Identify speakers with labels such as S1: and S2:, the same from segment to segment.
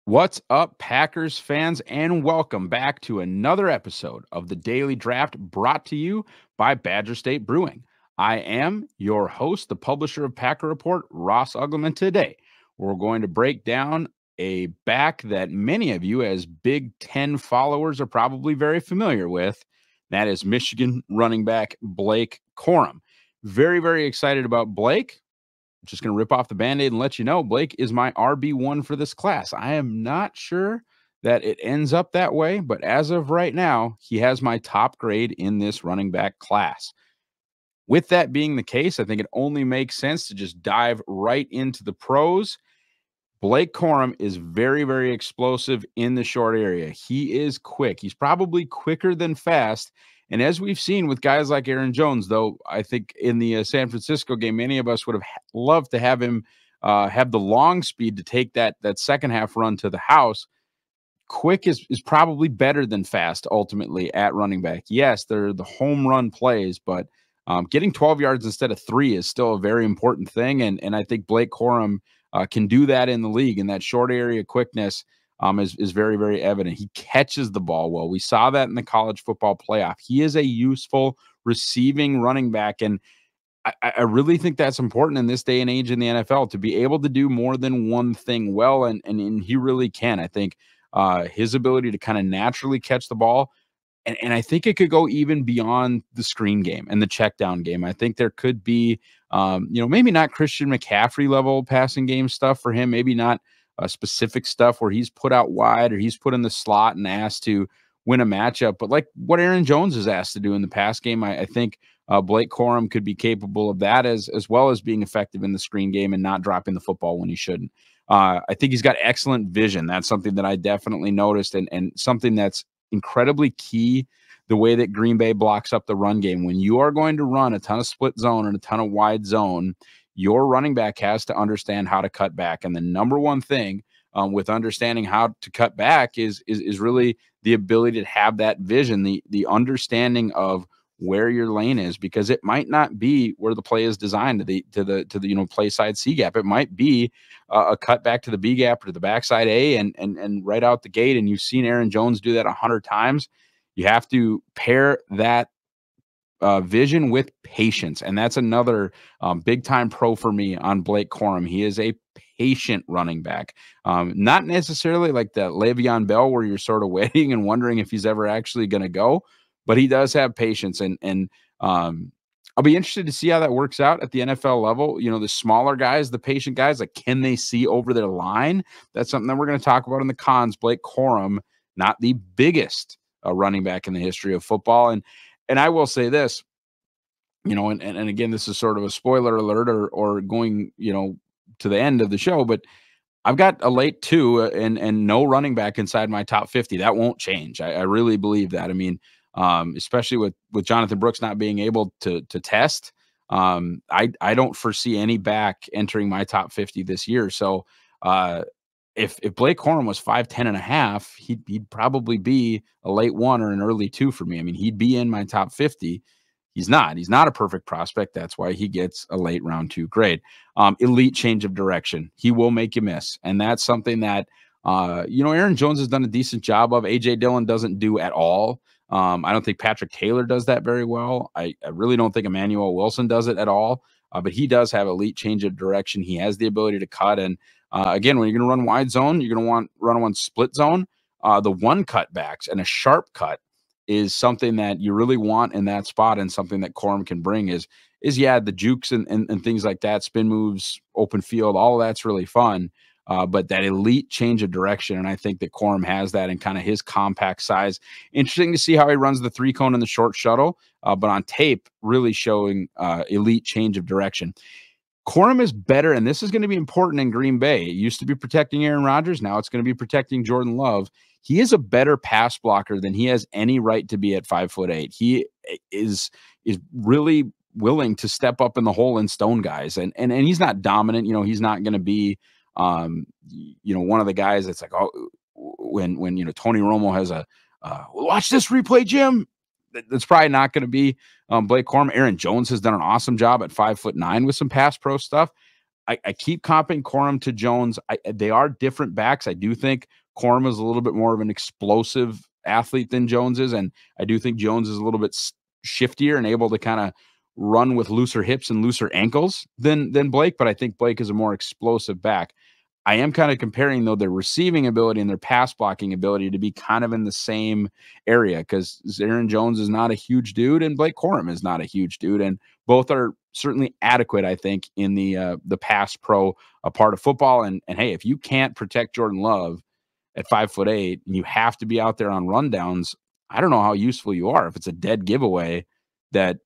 S1: What's up, Packers fans, and welcome back to another episode of the Daily Draft brought to you by Badger State Brewing. I am your host, the publisher of Packer Report, Ross Uglem, and today we're going to break down a back that many of you as Big Ten followers are probably very familiar with. That is Michigan running back Blake Corum. Very, very excited about Blake. Just going to rip off the Band-Aid and let you know Blake is my RB1 for this class. I am not sure that it ends up that way, but as of right now, he has my top grade in this running back class. With that being the case, I think it only makes sense to just dive right into the pros. Blake Corum is very, very explosive in the short area. He is quick. He's probably quicker than fast. And as we've seen with guys like Aaron Jones, though, I think in the San Francisco game, many of us would have loved to have him have the long speed to take that second half run to the house. Quick is probably better than fast ultimately at running back. Yes, they're the home run plays, but getting 12 yards instead of 3 is still a very important thing. And I think Blake Corum can do that in the league, and that short area quickness is very, very evident. He catches the ball well. We saw that in the college football playoff. He is a useful receiving running back, and I really think that's important in this day and age in the NFL to be able to do more than one thing well, and he really can. I think his ability to kind of naturally catch the ball, and I think it could go even beyond the screen game and the check down game. I think there could be, maybe not Christian McCaffrey level passing game stuff for him, maybe not specific stuff where he's put out wide or he's put in the slot and asked to win a matchup, but like what Aaron Jones is asked to do in the pass game, I think Blake Corum could be capable of that as well as being effective in the screen game and not dropping the football when he shouldn't. I think he's got excellent vision. That's something that I definitely noticed, and something that's incredibly key, the way that Green Bay blocks up the run game. When you are going to run a ton of split zone and a ton of wide zone, your running back has to understand how to cut back. And the number one thing with understanding how to cut back is really the ability to have that vision, the understanding of where your lane is, because it might not be where the play is designed to the play side C gap. It might be a cut back to the B gap or to the backside A and right out the gate. And you've seen Aaron Jones do that 100 times. You have to pair that vision with patience. And that's another big time pro for me on Blake Corum. He is a patient running back. Not necessarily like the Le'Veon Bell where you're sort of waiting and wondering if he's ever actually going to go, but he does have patience. And I'll be interested to see how that works out at the NFL level. The smaller guys, the patient guys, like, can they see over their line? That's something that we're going to talk about in the cons. Blake Corum, not the biggest running back in the history of football. And I will say this, and again, this is sort of a spoiler alert or going, to the end of the show, but I've got a late 2 and no running back inside my top 50. That won't change. I really believe that. I mean, especially with Jonathan Brooks not being able to test, I don't foresee any back entering my top 50 this year. So if Blake Corum was 5'10" and a half, he'd probably be a late 1 or an early 2 for me. I mean, he'd be in my top 50. He's not a perfect prospect. That's why he gets a late round 2 grade. Elite change of direction. He will make you miss. And that's something that, Aaron Jones has done a decent job of. A.J. Dillon doesn't do at all. I don't think Patrick Taylor does that very well. I really don't think Emmanuel Wilson does it at all. But he does have elite change of direction. He has the ability to cut. And again, when you're going to run wide zone, you're going to run one split zone. The one cutbacks and a sharp cut is something that you really want in that spot, and something that Corum can bring is the jukes and things like that, spin moves, open field, all of that's really fun. But that elite change of direction, and I think that Corum has that in kind of his compact size. Interesting to see how he runs the 3-cone and the short shuttle, but on tape, really showing elite change of direction. Corum is better, and this is going to be important in Green Bay. It used to be protecting Aaron Rodgers. Now it's going to be protecting Jordan Love. He is a better pass blocker than he has any right to be at 5'8". He is really willing to step up in the hole and stone guys. And he's not dominant. He's not going to be, one of the guys that's like, oh, when Tony Romo has a, watch this replay, Jim. That's probably not going to be Blake Corum. Aaron Jones has done an awesome job at 5'9" with some pass pro stuff. I keep comping Corum to Jones. They are different backs. I do think Corum is a little bit more of an explosive athlete than Jones is, and I do think Jones is a little bit shiftier and able to kind of run with looser hips and looser ankles than Blake, but I think Blake is a more explosive back. I am kind of comparing, though, their receiving ability and their pass blocking ability to be kind of in the same area, because Aaron Jones is not a huge dude and Blake Corum is not a huge dude, and both are certainly adequate, I think, in the pass pro part of football. And hey, if you can't protect Jordan Love at 5'8" and you have to be out there on rundowns, I don't know how useful you are if it's a dead giveaway that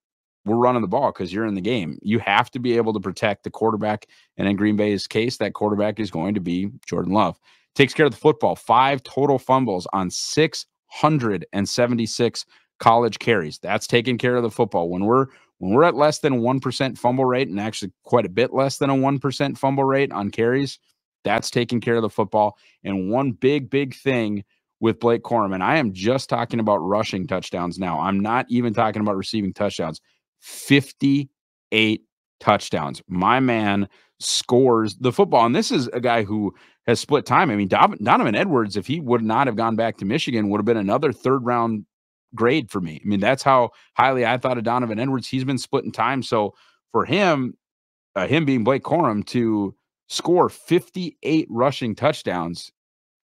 S1: we're running the ball because you're in the game. You have to be able to protect the quarterback. And in Green Bay's case, that quarterback is going to be Jordan Love. Takes care of the football, 5 total fumbles on 676 college carries. That's taking care of the football. When we're at less than 1% fumble rate, and actually quite a bit less than a 1% fumble rate on carries, that's taking care of the football. And one big thing with Blake Corum, and I am just talking about rushing touchdowns now. I'm not even talking about receiving touchdowns. 58 touchdowns. My man scores the football. And this is a guy who has split time. I mean, Donovan Edwards, if he would not have gone back to Michigan, would have been another 3rd round grade for me. I mean, that's how highly I thought of Donovan Edwards. He's been splitting time. So for him being Blake Corum, to score 58 rushing touchdowns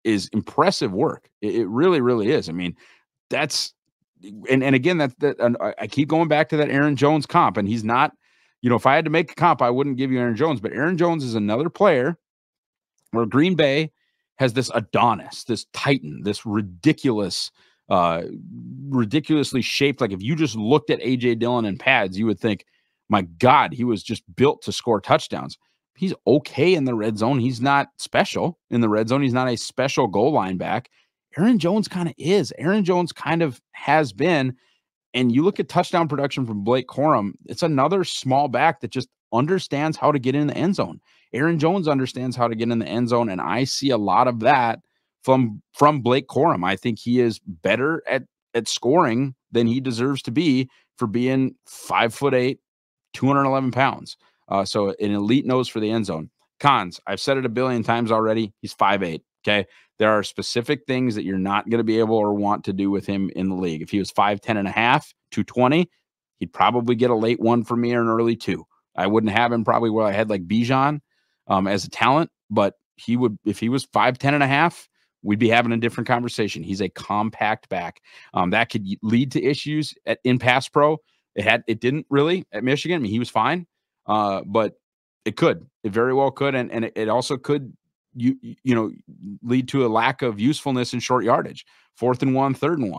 S1: is impressive work. It really, really is. I mean, that's, and again, I keep going back to that Aaron Jones comp, and he's not, if I had to make a comp, I wouldn't give you Aaron Jones, but Aaron Jones is another player where Green Bay has this Adonis, this Titan, this ridiculously shaped. Like if you just looked at AJ Dillon in pads, you would think, my God, he was just built to score touchdowns. He's okay in the red zone. He's not special in the red zone. He's not a special goal line back. Aaron Jones kind of is. Aaron Jones kind of has been. And you look at touchdown production from Blake Corum, it's another small back that just understands how to get in the end zone. Aaron Jones understands how to get in the end zone, and I see a lot of that from Blake Corum. I think he is better at scoring than he deserves to be for being 5'8", 211 pounds. So an elite nose for the end zone. Cons, I've said it a billion times already. He's 5'8". Okay. There are specific things that you're not going to be able or want to do with him in the league. If he was 5'10 and a half, 220, he'd probably get a late 1 for me or an early 2. I wouldn't have him probably where I had like Bijan as a talent, but he would, if he was 5'10 and a half, we'd be having a different conversation. He's a compact back. That could lead to issues in pass pro. It didn't really at Michigan. I mean, he was fine, but it could. It very well could, and it also could lead to a lack of usefulness in short yardage, 4th and 1, 3rd and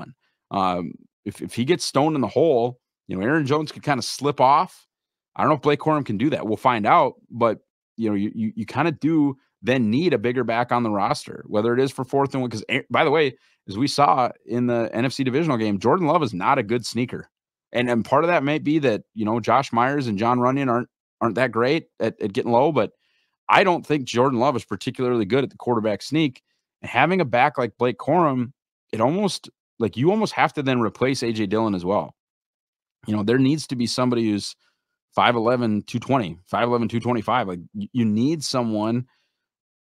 S1: 1. If he gets stoned in the hole, Aaron Jones could kind of slip off. I don't know if Blake Corum can do that. We'll find out, but you kind of do then need a bigger back on the roster, whether it is for 4th and 1. Because by the way, as we saw in the NFC divisional game, Jordan Love is not a good sneaker. And part of that might be that, Josh Myers and John Runyon aren't that great at getting low, but I don't think Jordan Love is particularly good at the quarterback sneak. And having a back like Blake Corum, you almost have to then replace AJ Dillon as well. There needs to be somebody who's 5'11", 220, 5'11", 225. Like you need someone,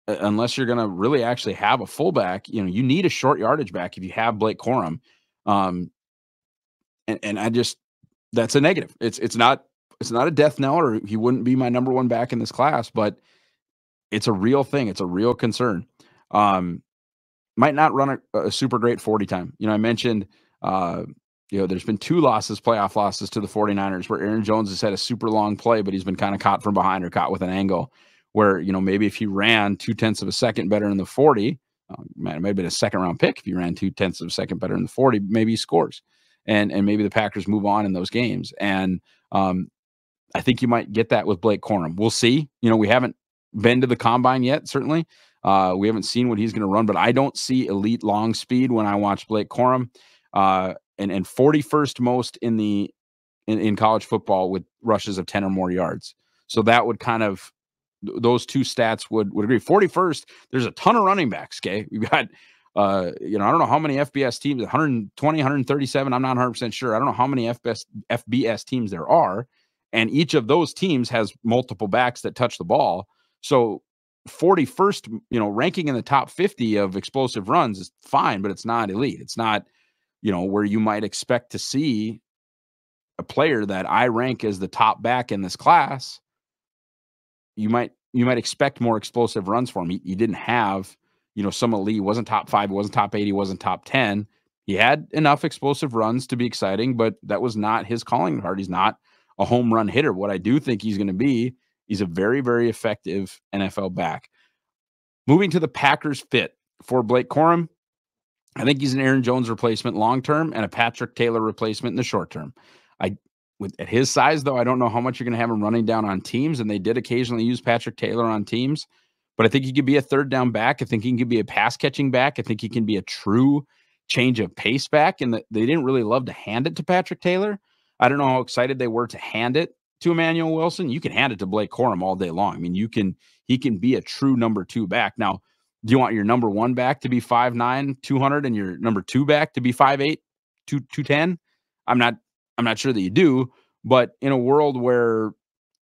S1: unless you're going to really actually have a fullback, you need a short yardage back if you have Blake Corum. And I just, that's a negative. It's not a death knell, or he wouldn't be my number 1 back in this class, but it's a real thing. It's a real concern. Might not run a super great 40 time. I mentioned, there's been 2 playoff losses to the 49ers where Aaron Jones has had a super long play, but he's been kind of caught from behind or caught with an angle where, maybe if he ran 0.2 of a second better in the 40, it might have been a 2nd round pick. If he ran 0.2 of a second better in the 40, maybe he scores. And maybe the Packers move on in those games. And I think you might get that with Blake Corum. We'll see. We haven't been to the combine yet, certainly. We haven't seen what he's going to run, but I don't see elite long speed when I watch Blake Corum. And 41st most in college football with rushes of 10 or more yards. So that would kind of, those 2 stats would agree. 41st, there's a ton of running backs, okay? We've got, I don't know how many FBS teams, 120, 137, I'm not 100% sure. I don't know how many FBS teams there are, and each of those teams has multiple backs that touch the ball. So 41st, ranking in the top 50 of explosive runs is fine, but it's not elite. It's not, where you might expect to see a player that I rank as the top back in this class. You might expect more explosive runs from him. He didn't have, some elite. He wasn't top 5, he wasn't top 8, he wasn't top 10. He had enough explosive runs to be exciting, but that was not his calling card. He's not a home run hitter. What I do think he's going to be, he's a very, very effective NFL back. Moving to the Packers fit for Blake Corum, I think he's an Aaron Jones replacement long term and a Patrick Taylor replacement in the short term. At his size, though, I don't know how much you're going to have him running down on teams, and they did occasionally use Patrick Taylor on teams. But I think he could be a third down back. I think he can be a pass catching back. I think he can be a true change of pace back. And they didn't really love to hand it to Patrick Taylor. I don't know how excited they were to hand it to Emmanuel Wilson. You can hand it to Blake Corum all day long. I mean, he can be a true number 2 back. Now, do you want your number 1 back to be 5'9", 200, and your number 2 back to be 5'8", 210? I'm not sure that you do, but in a world where I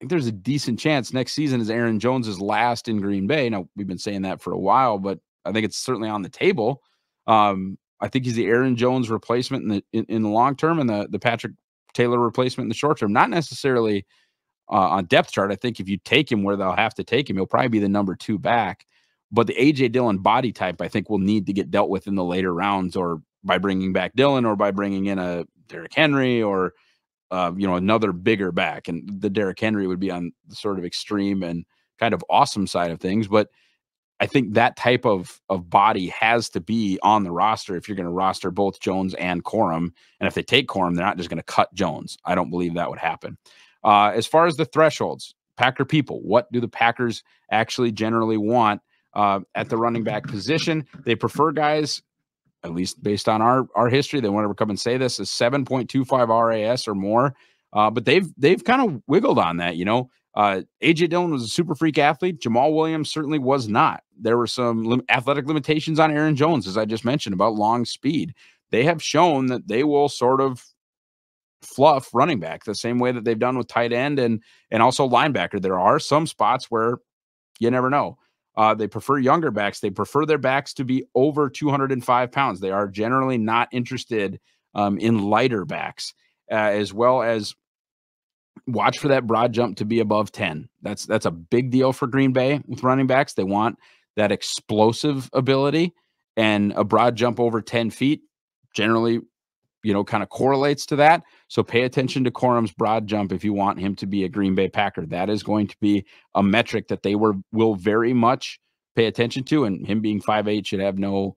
S1: think there's a decent chance next season is Aaron Jones's last in Green Bay. Now, we've been saying that for a while, but I think it's certainly on the table. I think he's the Aaron Jones replacement in the long term and the Patrick Taylor replacement in the short term. Not necessarily on depth chart. I think if you take him where they'll have to take him, he'll probably be the number 2 back. But the A.J. Dillon body type, I think, will need to get dealt with in the later rounds, or by bringing back Dillon, or by bringing in a Derrick Henry, or another bigger back. And the Derrick Henry would be on the sort of extreme and kind of awesome side of things. But I think that type of body has to be on the roster if you're going to roster both Jones and Corum. And if they take Corum, they're not just going to cut Jones. I don't believe that would happen. As far as the thresholds, Packer people, what do the Packers actually generally want at the running back position? They prefer guys, at least based on our history, they won't ever come and say this, is 7.25 RAS or more. But they've kind of wiggled on that. A.J. Dillon was a super freak athlete. Jamal Williams certainly was not. There were some athletic limitations on Aaron Jones, as I just mentioned, about long speed. They have shown that they will sort of fluff running back the same way that they've done with tight end and also linebacker. There are some spots where you never know. They prefer younger backs. They prefer their backs to be over 205 pounds. They are generally not interested in lighter backs, as well as watch for that broad jump to be above 10. That's a big deal for Green Bay with running backs. They want that explosive ability, and a broad jump over 10 feet generally, kind of correlates to that. So pay attention to Corum's broad jump if you want him to be a Green Bay Packer. That is going to be a metric that they will very much pay attention to, and him being 5'8" should have no,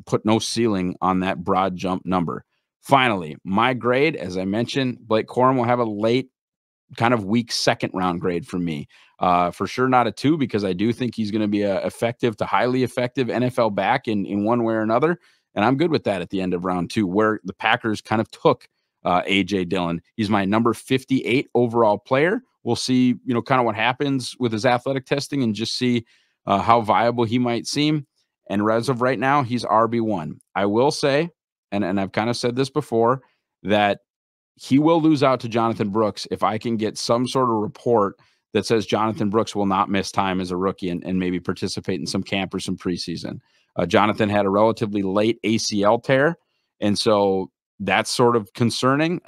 S1: put no ceiling on that broad jump number. Finally, my grade, as I mentioned, Blake Corum will have a late, kind of weak second round grade from me. For sure not a 2, because I do think he's going to be a effective to highly effective NFL back in one way or another. And I'm good with that at the end of round 2, where the Packers kind of took A.J. Dillon. He's my number 58 overall player. We'll see, kind of what happens with his athletic testing and just see how viable he might seem. And as of right now, he's RB1. I will say, and I've kind of said this before, that he will lose out to Jonathan Brooks if I can get some sort of report that says Jonathan Brooks will not miss time as a rookie and maybe participate in some camp or some preseason. Jonathan had a relatively late ACL tear, and so that's sort of concerning.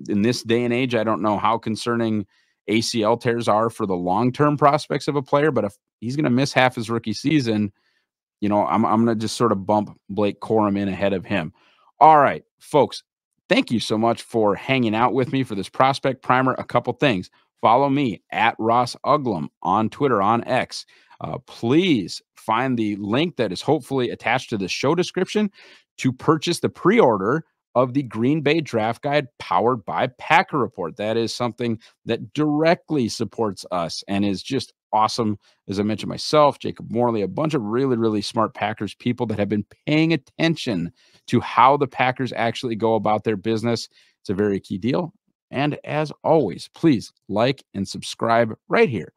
S1: In this day and age, I don't know how concerning ACL tears are for the long-term prospects of a player, but if he's going to miss half his rookie season, I'm going to just sort of bump Blake Corum in ahead of him. All right, folks, thank you so much for hanging out with me for this prospect primer. A couple things. Follow me at Ross Uglem on Twitter, on X. Please find the link that is hopefully attached to the show description to purchase the pre-order of the Green Bay Draft Guide powered by Packer Report. That is something that directly supports us and is just awesome. As I mentioned myself, Jacob Morley, a bunch of really, really smart Packers people that have been paying attention to how the Packers actually go about their business. It's a very key deal. And as always, please like and subscribe right here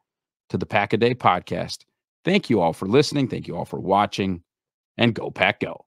S1: to the Pack a Day podcast. Thank you all for listening. Thank you all for watching, and go Pack Go.